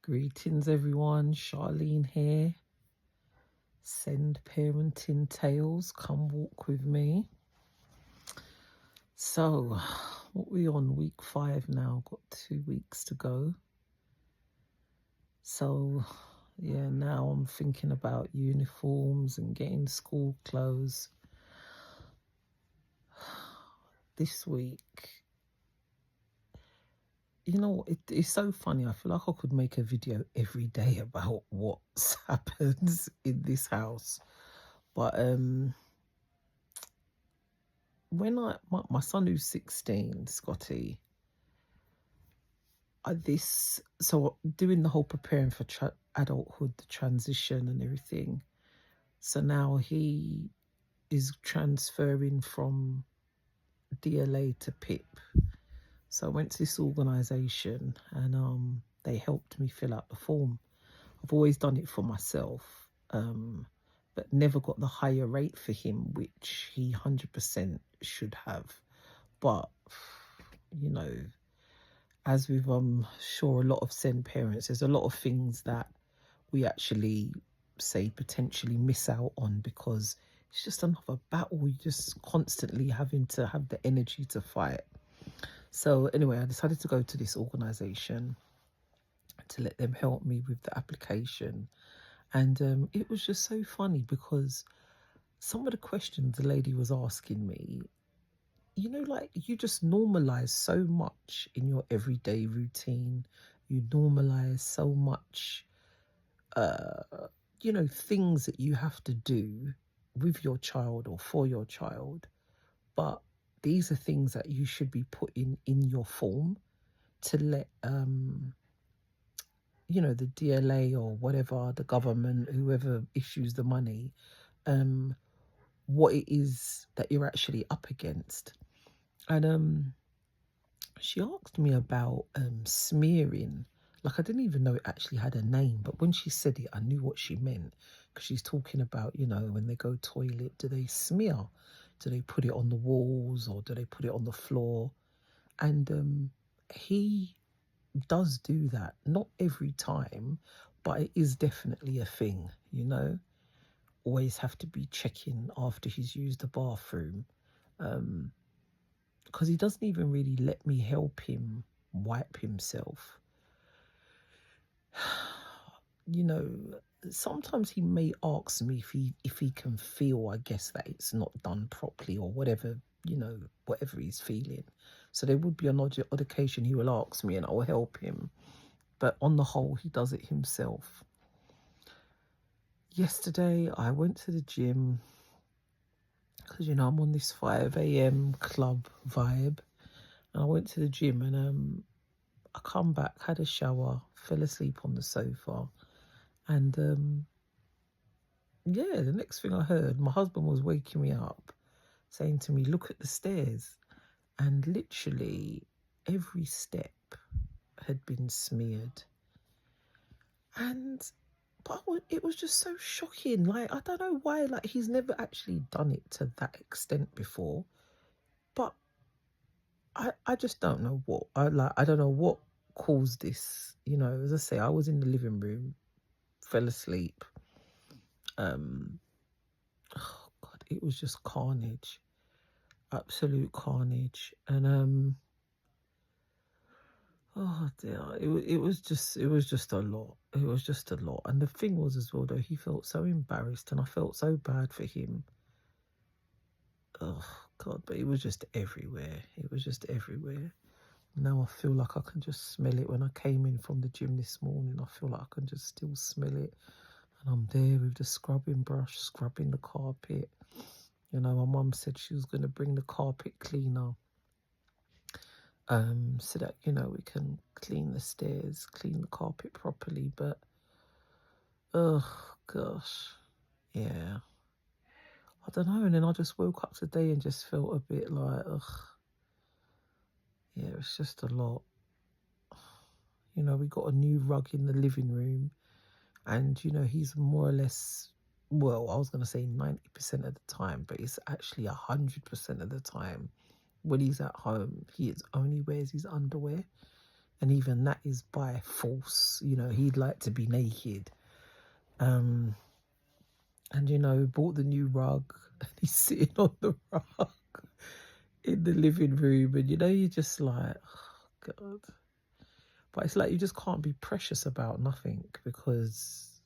Greetings everyone, Charlene here. Send parenting tales, come walk with me. So, what we on week 5 now, got 2 weeks to go. So, yeah, now I'm thinking about uniforms and getting school clothes. This week, you know, it's so funny. I feel like I could make a video every day about what happens in this house. But when my son who's 16, Scotty, so doing the whole preparing for adulthood, the transition and everything. So now he is transferring from DLA to PIP. So I went to this organisation and they helped me fill out the form. I've always done it for myself, but never got the higher rate for him, which he 100% should have. But, you know, as with sure a lot of SEND parents, there's a lot of things that we actually say potentially miss out on because it's just another battle. You're just constantly having to have the energy to fight. So anyway, I decided to go to this organisation to let them help me with the application. And it was just so funny because some of the questions the lady was asking me, you know, like you just normalize so much in your everyday routine. You normalize so much, you know, things that you have to do with your child or for your child. But these are things that you should be putting in your form to let, you know, the DLA or whatever, the government, whoever issues the money, what it is that you're actually up against. And she asked me about smearing. Like, I didn't even know it actually had a name, but when she said it, I knew what she meant, because she's talking about, you know, when they go toilet, do they smear? Do they put it on the walls or do they put it on the floor? And he does do that. Not every time, but it is definitely a thing, you know. Always have to be checking after he's used the bathroom. Because he doesn't even really let me help him wipe himself. You know, sometimes he may ask me if he can feel, I guess, that it's not done properly or whatever, you know, whatever he's feeling. So there would be an odd occasion he will ask me and I will help him. But on the whole, he does it himself. Yesterday, I went to the gym because, you know, I'm on this 5 a.m. club vibe. And I went to the gym and I come back, had a shower, fell asleep on the sofa. And yeah, the next thing I heard, my husband was waking me up, saying to me, look at the stairs. And literally every step had been smeared. But it was just so shocking. Like, I don't know why, like, he's never actually done it to that extent before. But I just don't know what. I don't know what caused this. You know, as I say, I was in the living room, fell asleep. Oh God, it was just carnage. Absolute carnage. And oh dear, it was just a lot. It was just a lot. And the thing was as well, though, he felt so embarrassed and I felt so bad for him. Oh God, but it was just everywhere. It was just everywhere. Now I feel like I can just smell it. When I came in from the gym this morning, I feel like I can just still smell it. And I'm there with the scrubbing brush, scrubbing the carpet. You know, my mum said she was going to bring the carpet cleaner, so that, you know, we can clean the stairs, clean the carpet properly. But, oh gosh, yeah. I don't know. And then I just woke up today and just felt a bit like, ugh. Yeah, it's just a lot. You know, we got a new rug in the living room and, you know, he's more or less, well, I was going to say 90% of the time, but it's actually 100% of the time when he's at home, he only wears his underwear. and even that is by force. You know, he'd like to be naked. And bought the new rug, and he's sitting on the rug in the living room, and you're just like, oh God. But it's like you just can't be precious about nothing because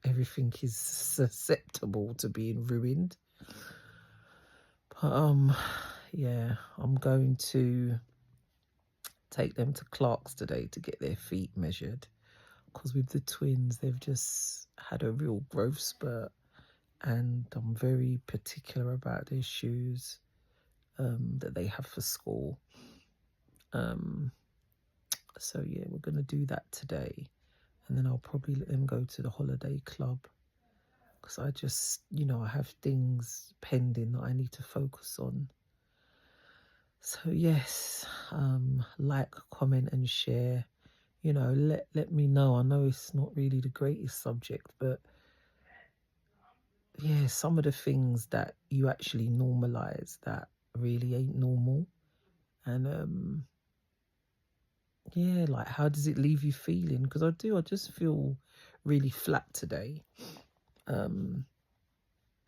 everything is susceptible to being ruined. But yeah, I'm going to take them to Clark's today to get their feet measured, because with the twins they've just had a real growth spurt, and I'm very particular about their shoes that they have for school. So yeah, we're going to do that today, and then I'll probably let them go to the holiday club, because I just, I have things pending that I need to focus on. So yes, like, comment and share. Let me know. I know it's not really the greatest subject, but yeah, some of the things that you actually normalize that really ain't normal. And yeah, like, how does it leave you feeling? Because I just feel really flat today. And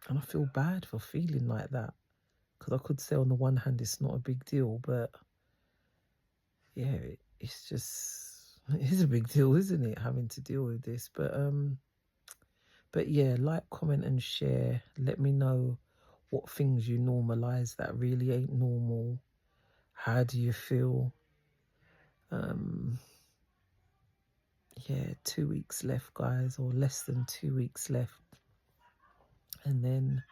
I feel bad for feeling like that, because I could say on the one hand it's not a big deal, but yeah, it's just, it is a big deal, isn't it, having to deal with this? But yeah, like, comment and share. Let me know what things you normalize that really ain't normal. How do you feel? Yeah, 2 weeks left, guys, or less than 2 weeks left. And then,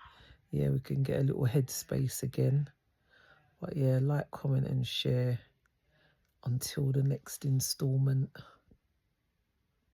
yeah, we can get a little headspace again. But yeah, like, comment and share until the next installment.